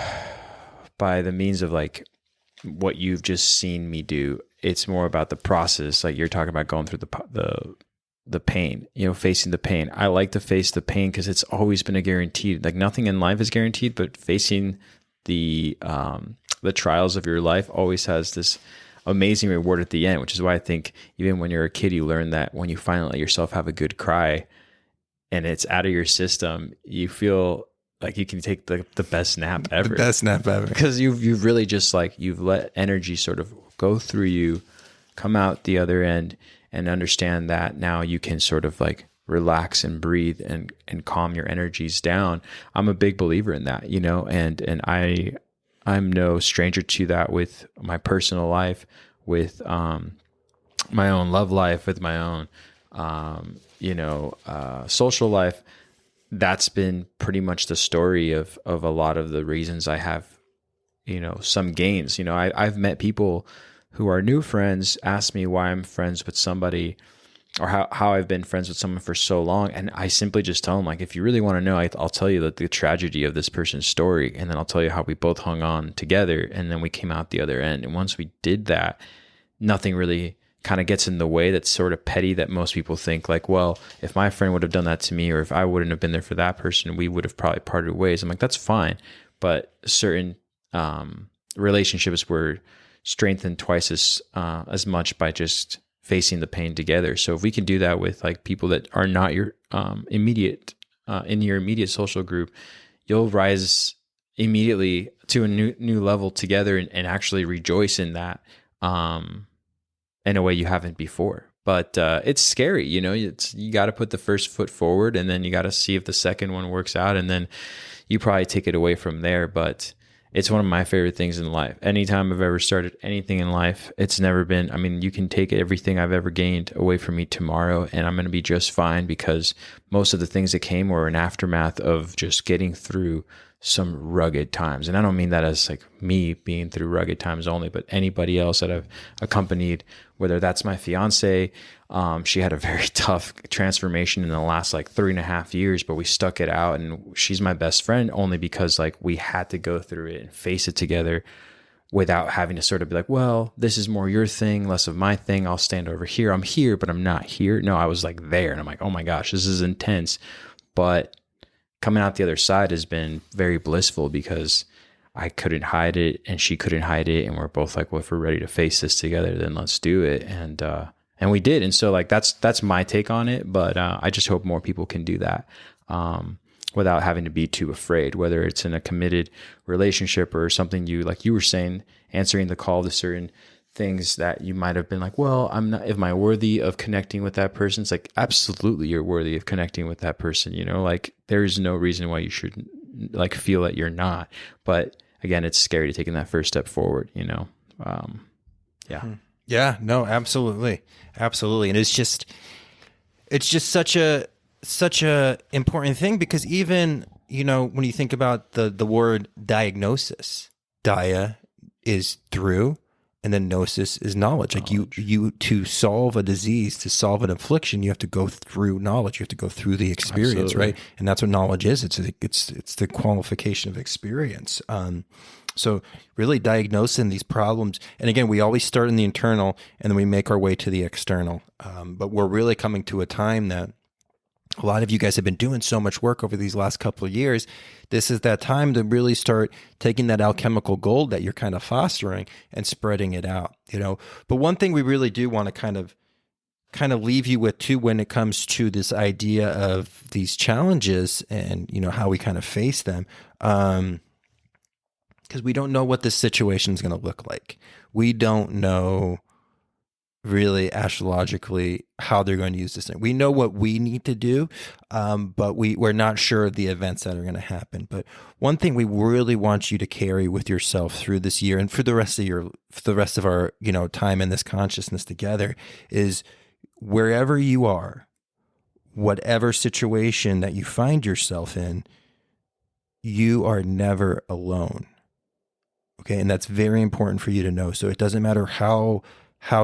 by the means of like what you've just seen me do. It's more about the process. Like you're talking about going through the pain, facing the pain. I like to face the pain because it's always been a guaranteed, like nothing in life is guaranteed, but facing the trials of your life always has this amazing reward at the end, which is why I think even when you're a kid, you learn that when you finally let yourself have a good cry and it's out of your system, you feel like you can take the best nap ever. The best nap ever. Because you've really just like, you've let energy sort of go through you, come out the other end, and understand that now you can sort of like relax and breathe and calm your energies down. I'm a big believer in that, and I'm no stranger to that with my personal life, with my own love life, with my own social life. That's been pretty much the story of a lot of the reasons I have, some gains. I've met people who are new friends ask me why I'm friends with somebody or how I've been friends with someone for so long. And I simply just tell them, like, if you really want to know, I'll tell you the tragedy of this person's story. And then I'll tell you how we both hung on together. And then we came out the other end. And once we did that, nothing really kind of gets in the way. That's sort of petty, that most people think like, well, if my friend would have done that to me, or if I wouldn't have been there for that person, we would have probably parted ways. I'm like, that's fine. But certain relationships were strengthened twice as much by just facing the pain together. So if we can do that with like people that are not your immediate in your immediate social group, you'll rise immediately to a new level together, and actually rejoice in that in a way you haven't before. But it's scary, you got to put the first foot forward, and then you got to see if the second one works out, and then you probably take it away from there. But it's one of my favorite things in life. Anytime I've ever started anything in life, it's never been, I mean, you can take everything I've ever gained away from me tomorrow, and I'm going to be just fine, because most of the things that came were an aftermath of just getting through some rugged times. And I don't mean that as like me being through rugged times only, but anybody else that I've accompanied, whether that's my fiance. She had a very tough transformation in the last like 3.5 years, but we stuck it out, and she's my best friend only because like we had to go through it and face it together without having to sort of be like, well, this is more your thing, less of my thing. I'll stand over here. I'm here, but I'm not here. No, I was like there, and I'm like, oh my gosh, this is intense. But coming out the other side has been very blissful, because I couldn't hide it and she couldn't hide it. And we're both like, well, if we're ready to face this together, then let's do it. And we did. And so like, that's my take on it. But I just hope more people can do that without having to be too afraid, whether it's in a committed relationship or something, you, like you were saying, answering the call to certain things that you might have been like, well, am I worthy of connecting with that person? It's like, absolutely, you're worthy of connecting with that person. Like there's no reason why you shouldn't like feel that you're not. But again, it's scary to taking that first step forward, yeah. Yeah, no, absolutely. Absolutely. And it's just such a important thing, because even, when you think about the word diagnosis, dia is through, and then gnosis is knowledge. Like you to solve a disease, to solve an affliction, you have to go through knowledge. You have to go through the experience, absolutely, right? And that's what knowledge is. It's the qualification of experience. So really diagnosing these problems. And again, we always start in the internal, and then we make our way to the external. But we're really coming to a time that a lot of you guys have been doing so much work over these last couple of years. This is that time to really start taking that alchemical gold that you're kind of fostering and spreading it out, But one thing we really do want to kind of leave you with too, when it comes to this idea of these challenges and, how we kind of face them, because we don't know what this situation is going to look like. We don't know really astrologically how they're going to use this thing. We know what we need to do, but we're not sure of the events that are going to happen. But one thing we really want you to carry with yourself through this year, and for the rest of our time in this consciousness together, is wherever you are, whatever situation that you find yourself in, you are never alone. Okay, and that's very important for you to know. So it doesn't matter how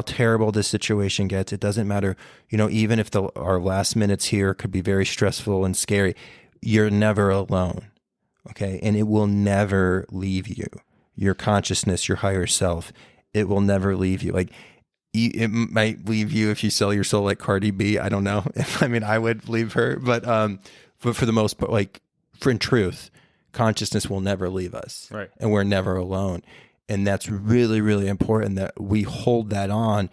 terrible this situation gets. It doesn't matter, even if our last minutes here could be very stressful and scary, you're never alone. Okay. And it will never leave you. Your consciousness, your higher self, it will never leave you. Like it might leave you if you sell your soul like Cardi B. I don't know. I would leave her, but for the most part, like in truth, consciousness will never leave us. Right. And we're never alone. And that's really, really important that we hold that on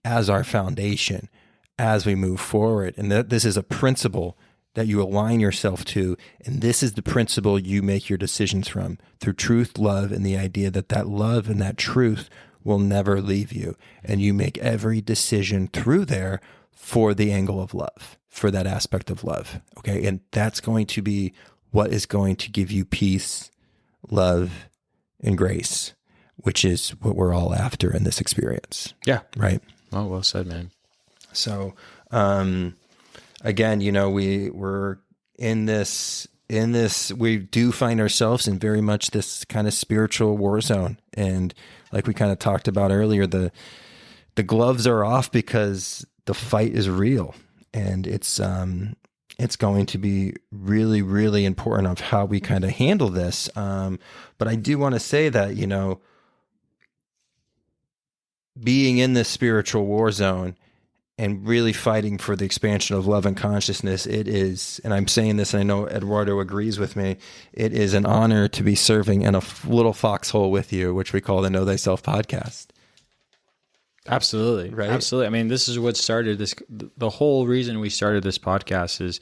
as our foundation as we move forward. And that this is a principle that you align yourself to. And this is the principle you make your decisions from, through truth, love, and the idea that love and that truth will never leave you. And you make every decision through there for the angle of love, for that aspect of love. Okay. And that's going to be what is going to give you peace, love, and grace, which is what we're all after in this experience. Yeah. Right. Oh, well said, man. So, again, we're in this, we do find ourselves in very much this kind of spiritual war zone. And like we kind of talked about earlier, the gloves are off because the fight is real, and it's going to be really, really important of how we kind of handle this. But I do want to say that, being in this spiritual war zone and really fighting for the expansion of love and consciousness, it is, and I'm saying this, and I know Eduardo agrees with me, it is an honor to be serving in a little foxhole with you, which we call the Know Thyself podcast. Absolutely. Right. Absolutely. I mean, this is what started this. The whole reason we started this podcast is,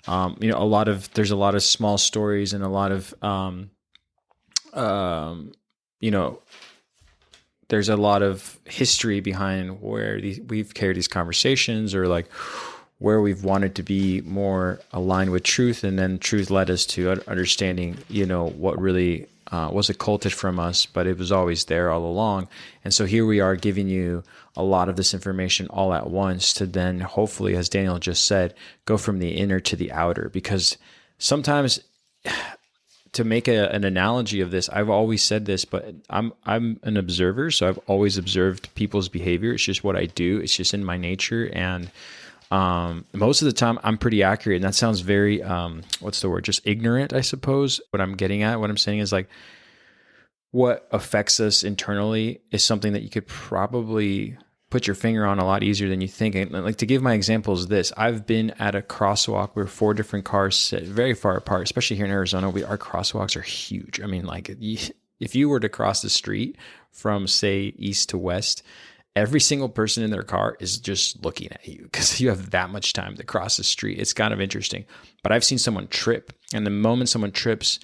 there's a lot of small stories and a lot of, there's a lot of history behind where we've carried these conversations, or like where we've wanted to be more aligned with truth. And then truth led us to understanding, what really was occulted from us, but it was always there all along. And so here we are giving you a lot of this information all at once to then hopefully, as Daniel just said, go from the inner to the outer. Because sometimes, to make an analogy of this, I've always said this, but I'm an observer, so I've always observed people's behavior. It's just what I do. It's just in my nature, and most of the time I'm pretty accurate. And that sounds very what's the word? Just ignorant, I suppose. What I'm getting at, what I'm saying is like, what affects us internally is something that you could probably put your finger on a lot easier than you think. And like, to give my examples, this, I've been at a crosswalk where 4 different cars sit very far apart, especially here in Arizona. Our crosswalks are huge. I mean, like, if you were to cross the street from, say, east to west, every single person in their car is just looking at you because you have that much time to cross the street. It's kind of interesting. But I've seen someone trip, and the moment someone trips,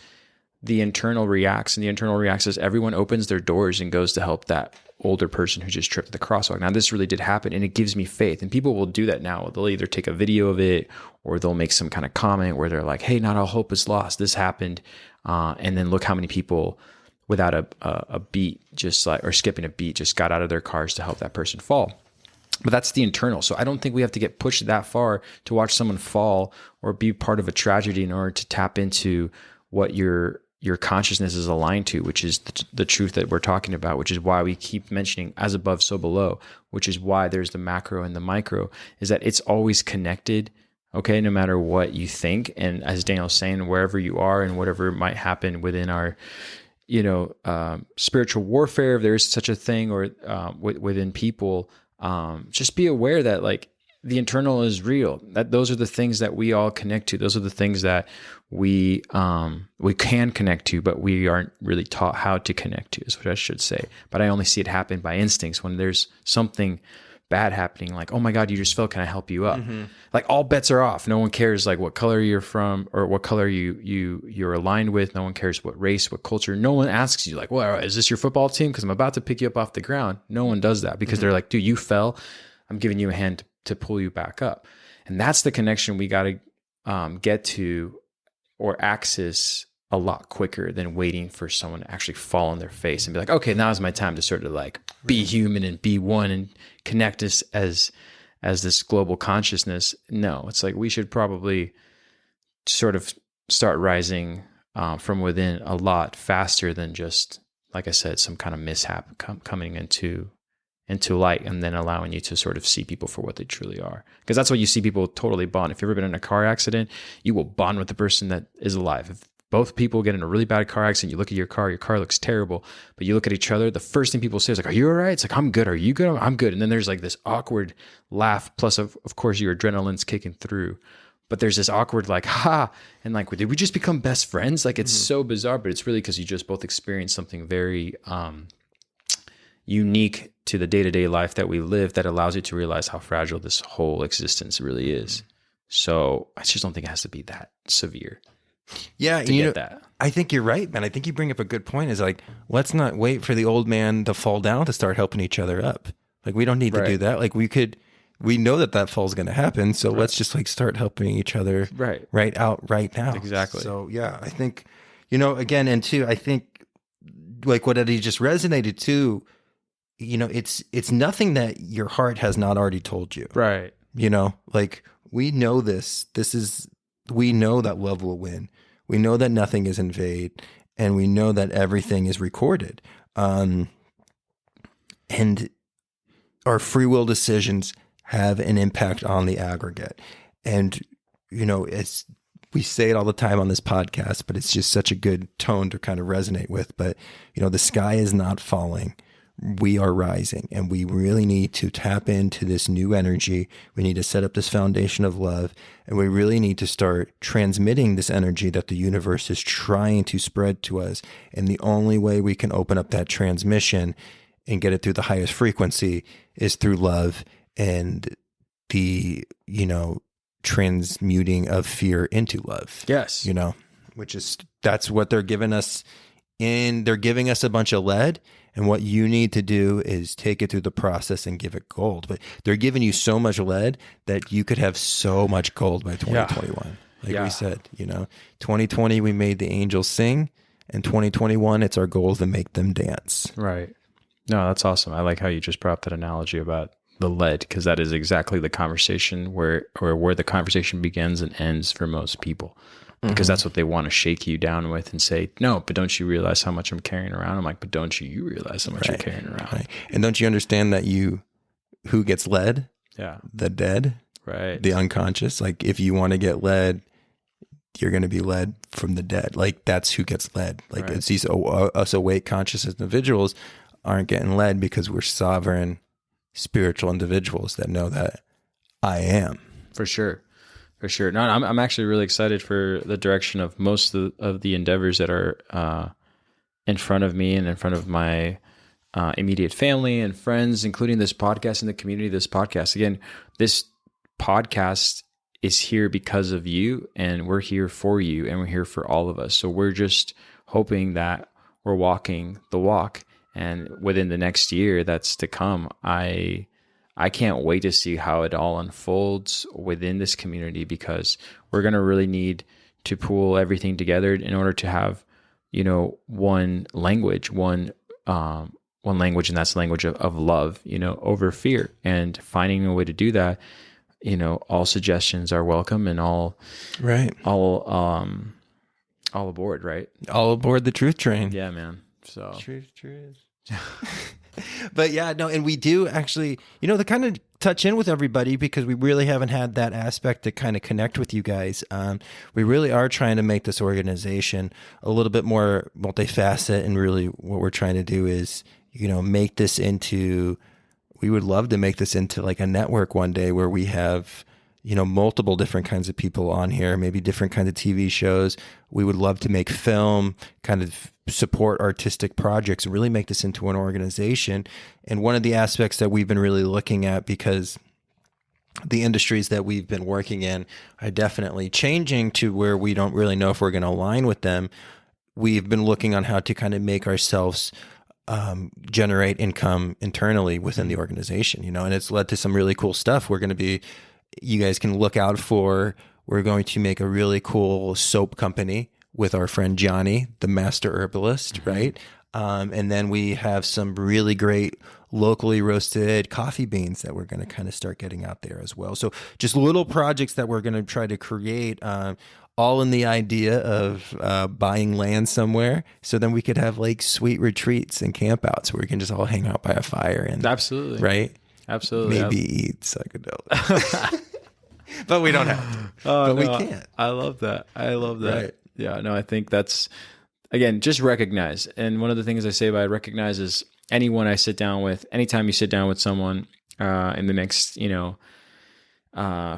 the internal reacts, and the internal reacts as everyone opens their doors and goes to help that older person who just tripped the crosswalk. Now, this really did happen, and it gives me faith. And people will do that now. They'll either take a video of it, or they'll make some kind of comment where they're like, hey, not all hope is lost. This happened. And then look how many people without a beat, just like, or skipping a beat, just got out of their cars to help that person fall. But that's the internal. So I don't think we have to get pushed that far to watch someone fall or be part of a tragedy in order to tap into what your consciousness is aligned to, which is the truth that we're talking about, which is why we keep mentioning as above, so below, which is why there's the macro and the micro, is that it's always connected, okay, no matter what you think. And as Daniel's saying, wherever you are and whatever might happen within our, spiritual warfare, if there is such a thing, or within people, just be aware that like the internal is real, that those are the things that we all connect to. Those are the things that we can connect to, but we aren't really taught how to connect to, is what I should say. But I only see it happen by instincts when there's something bad happening, like, oh my God, you just fell, can I help you up? Mm-hmm. Like, all bets are off. No one cares like what color you're from or what color you're aligned with. No one cares what race, what culture. No one asks you like, well, is this your football team? Because I'm about to pick you up off the ground. No one does that, because they're like, dude, you fell. I'm giving you a hand to pull you back up. And that's the connection we got to get to or access a lot quicker than waiting for someone to actually fall on their face and be like, okay, now is my time to sort of like be human and be one and connect us as this global consciousness. No, it's like we should probably sort of start rising from within a lot faster than just, like I said, some kind of mishap coming into light and then allowing you to sort of see people for what they truly are. Because that's what you see people totally bond. If you've ever been in a car accident, you will bond with the person that is alive. If both people get in a really bad car accident, you look at your car looks terrible, but you look at each other, the first thing people say is like, are you all right? It's like, I'm good. Are you good? I'm good. And then there's like this awkward laugh. Plus of course your adrenaline's kicking through, but there's this awkward like, ha. And like, did we just become best friends? Like, it's so bizarre, but it's really because you just both experienced something very, unique to the day-to-day life that we live that allows you to realize how fragile this whole existence really is. So I just don't think it has to be that severe. Yeah, that. I think you're right, man. I think you bring up a good point. Is like, let's not wait for the old man to fall down to start helping each other up. Like, we don't need to do that. Like, we know that fall's going to happen. So let's just like start helping each other right now. Exactly. So yeah, I think, again, and two, I think like what Eddie just resonated to, it's nothing that your heart has not already told you. Right. Like, we know we know that love will win. We know that nothing is in vain, and we know that everything is recorded. And our free will decisions have an impact on the aggregate. And, we say it all the time on this podcast, but it's just such a good tone to kind of resonate with. But, the sky is not falling. We are rising, and we really need to tap into this new energy. We need to set up this foundation of love, and we really need to start transmitting this energy that the universe is trying to spread to us. And the only way we can open up that transmission and get it through the highest frequency is through love and the, transmuting of fear into love. Yes. Which is, that's what they're giving us. They're giving us a bunch of lead, and what you need to do is take it through the process and give it gold. But they're giving you so much lead that you could have so much gold by 2021. Like we said, 2020, we made the angels sing, and 2021, it's our goal to make them dance. Right. No, that's awesome. I like how you just brought up that analogy about the lead, because that is exactly the conversation where the conversation begins and ends for most people. Because that's what they want to shake you down with and say, no, but don't you realize how much I'm carrying around? I'm like, but don't you realize how much you're carrying around? Right. And don't you understand that who gets led? Yeah. The dead. Right. The unconscious. Like, if you want to get led, you're going to be led from the dead. Like, that's who gets led. Like, it's these us awake conscious individuals aren't getting led because we're sovereign spiritual individuals that know that I am. For sure. For sure. No, I'm actually really excited for the direction of most of the endeavors that are in front of me and in front of my immediate family and friends, including this podcast and the community of this podcast. Again, this podcast is here because of you, and we're here for you, and we're here for all of us. So we're just hoping that we're walking the walk, and within the next year that's to come, I can't wait to see how it all unfolds within this community, because we're going to really need to pull everything together in order to have, one language, one language, and that's the language of love, over fear, and finding a way to do that. All suggestions are welcome, and all aboard, right? All aboard the truth train. Yeah, man. So truth. But yeah, no, and we do actually, to kind of touch in with everybody, because we really haven't had that aspect to kind of connect with you guys. We really are trying to make this organization a little bit more multifaceted, and really what we're trying to do is, make this into, we would love to make this into like a network one day where we have, multiple different kinds of people on here, maybe different kinds of TV shows. We would love to make film, kind of support artistic projects, and really make this into an organization. And one of the aspects that we've been really looking at, because the industries that we've been working in are definitely changing to where we don't really know if we're going to align with them. We've been looking on how to kind of make ourselves generate income internally within the organization, and it's led to some really cool stuff. You guys can look out for, we're going to make a really cool soap company with our friend Johnny, the master herbalist, right? And then we have some really great locally roasted coffee beans that we're going to kind of start getting out there as well. So just little projects that we're going to try to create, all in the idea of buying land somewhere, so then we could have like sweet retreats and campouts where we can just all hang out by a fire and absolutely, right? Absolutely, maybe eat psychedelics, but we don't have to. But we can't. I love that. Right. Yeah, no, I think that's, again, just recognize. And one of the things I say by recognize is anytime you sit down with someone in the next,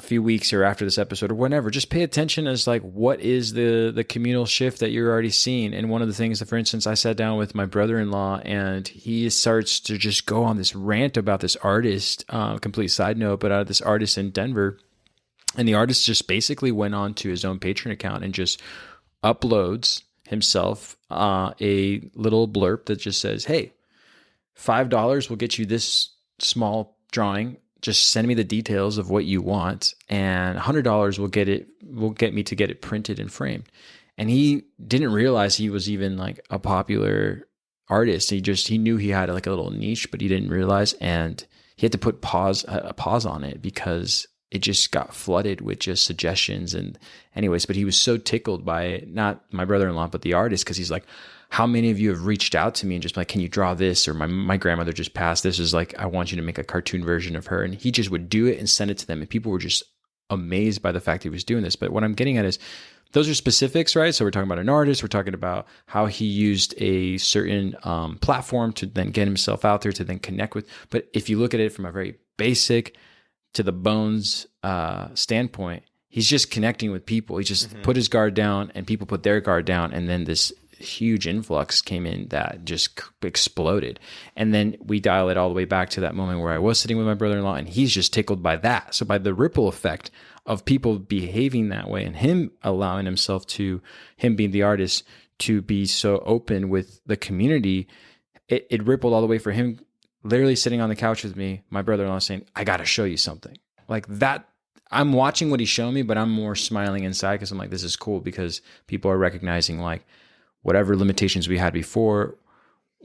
few weeks or after this episode or whatever, just pay attention as like, what is the communal shift that you're already seeing? And one of the things that, for instance, I sat down with my brother-in-law, and he starts to just go on this rant about this artist, complete side note, but this artist in Denver. And the artist just basically went on to his own Patreon account and just uploads himself a little blurb that just says, hey, $5 will get you this small drawing. Just send me the details of what you want, and $100 will get me to get it printed and framed. And he didn't realize he was even like a popular artist. He knew he had like a little niche, but he didn't realize, and he had to put a pause on it, because it just got flooded with just suggestions. And anyways, but he was so tickled by it, not my brother-in-law, but the artist, because he's like, how many of you have reached out to me and just like, can you draw this? Or my grandmother just passed. This is like, I want you to make a cartoon version of her. And he just would do it and send it to them. And people were just amazed by the fact he was doing this. But what I'm getting at is those are specifics, right? So we're talking about an artist. We're talking about how he used a certain platform to then get himself out there, to then connect with. But if you look at it from a very basic to the bones standpoint, he's just connecting with people. He just put his guard down and people put their guard down. And then this huge influx came in that just exploded. And then we dial it all the way back to that moment where I was sitting with my brother-in-law and he's just tickled by that. So by the ripple effect of people behaving that way and him allowing himself to, him being the artist, to be so open with the community, it rippled all the way for him literally sitting on the couch with me, my brother-in-law saying, I got to show you something. Like that, I'm watching what he's showing me, but I'm more smiling inside because I'm like, this is cool because people are recognizing like whatever limitations we had before,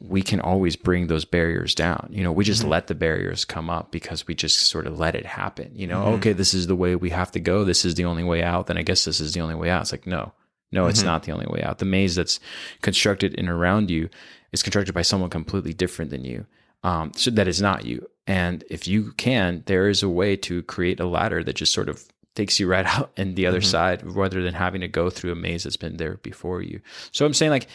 we can always bring those barriers down. You know, we just let the barriers come up because we just sort of let it happen. You know, okay, this is the way we have to go. This is the only way out. Then I guess this is the only way out. It's like, no, it's not the only way out. The maze that's constructed in around you is constructed by someone completely different than you. So that is not you. And if you can, there is a way to create a ladder that just sort of takes you right out and the other side, rather than having to go through a maze that's been there before you. So I'm saying like,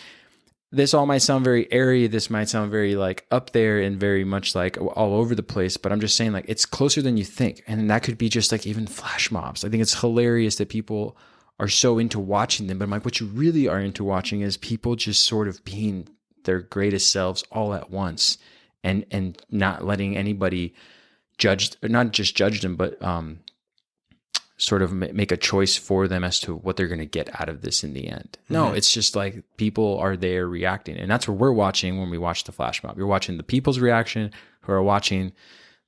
this all might sound very airy. This might sound very like up there and very much like all over the place, but I'm just saying like, it's closer than you think. And that could be just like even flash mobs. I think it's hilarious that people are so into watching them, but I'm like, what you really are into watching is people just sort of being their greatest selves all at once and not letting anybody judge, or not just judge them, but, sort of make a choice for them as to what they're going to get out of this in the end. No, it's just like people are there reacting. And that's what we're watching when we watch the flash mob. You're watching the people's reaction who are watching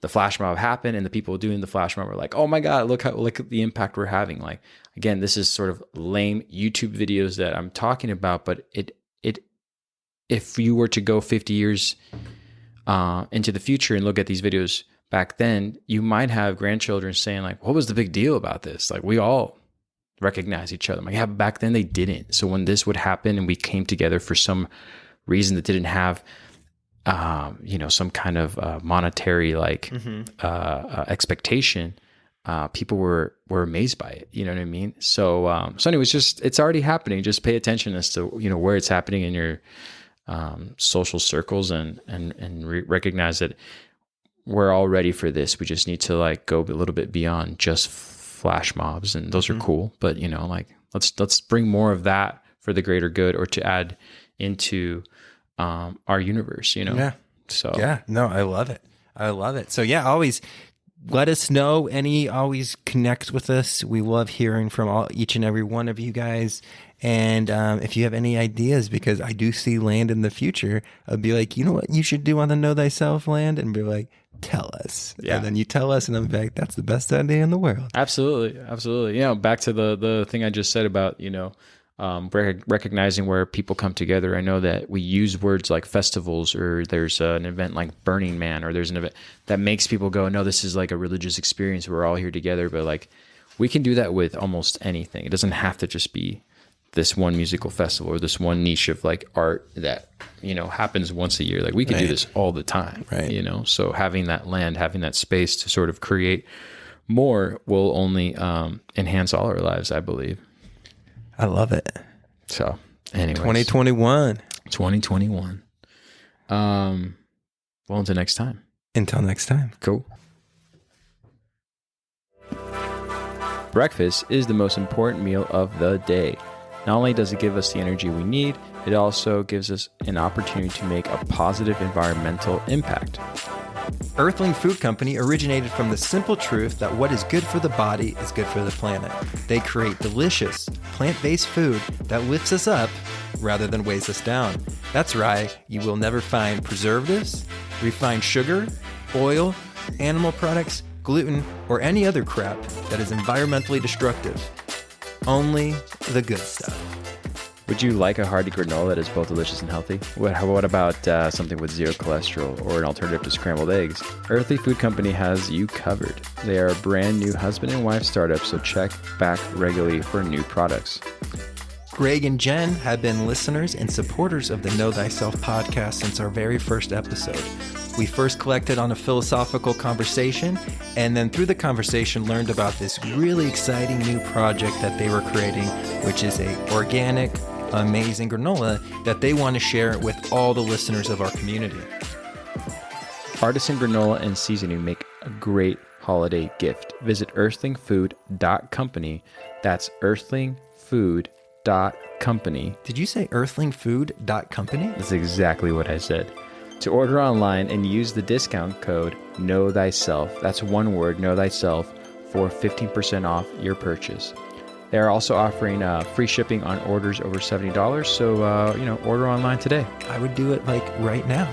the flash mob happen, and the people doing the flash mob are like, oh my God, look at the impact we're having. Like, again, this is sort of lame YouTube videos that I'm talking about, but if you were to go 50 years into the future and look at these videos back then, you might have grandchildren saying like, what was the big deal about this? Like, we all recognize each other. I'm like, yeah, but back then they didn't. So when this would happen and we came together for some reason that didn't have, some kind of monetary like expectation, people were amazed by it. You know what I mean? So anyways, it's already happening. Just pay attention as to, where it's happening in your social circles and recognize that we're all ready for this. We just need to like go a little bit beyond just flash mobs, and those are cool. But like let's bring more of that for the greater good, or to add into our universe. Yeah. So yeah, no, I love it. So yeah, always let us know. Always connect with us. We love hearing from each and every one of you guys. And if you have any ideas, because I do see land in the future, I'll be like, you know what you should do on the Know Thyself land? And be like, tell us. Yeah. And then you tell us, and I'm like, that's the best idea in the world. Absolutely. Back to the thing I just said about, recognizing where people come together. I know that we use words like festivals, or there's an event like Burning Man, or there's an event that makes people go, no, this is like a religious experience. We're all here together. But like, we can do that with almost anything. It doesn't have to just be this one musical festival or this one niche of like art that, happens once a year. Like, we can do this all the time, right? So having that land, having that space to sort of create more will only enhance all our lives, I believe. I love it. So anyways, 2021. Well, until next time. Cool. Breakfast is the most important meal of the day. Not only does it give us the energy we need, it also gives us an opportunity to make a positive environmental impact. Earthling Food Company originated from the simple truth that what is good for the body is good for the planet. They create delicious, plant-based food that lifts us up rather than weighs us down. That's right, you will never find preservatives, refined sugar, oil, animal products, gluten, or any other crap that is environmentally destructive. Only the good stuff. Would you like a hearty granola that is both delicious and healthy? What about something with zero cholesterol or an alternative to scrambled eggs? Earthly Food Company has you covered. They are a brand new husband and wife startup, so check back regularly for new products. Greg and Jen have been listeners and supporters of the Know Thyself podcast since our very first episode. We first collected on a philosophical conversation, and then through the conversation learned about this really exciting new project that they were creating, which is a organic, amazing granola that they want to share with all the listeners of our community. Artisan granola and seasoning make a great holiday gift. Visit earthlingfood.company. That's earthlingfood.company. Did you say earthlingfood.company? That's exactly what I said. To order online and use the discount code Know Thyself. That's one word, Know Thyself, for 15% off your purchase. They are also offering free shipping on orders over $70. So, order online today. I would do it like right now.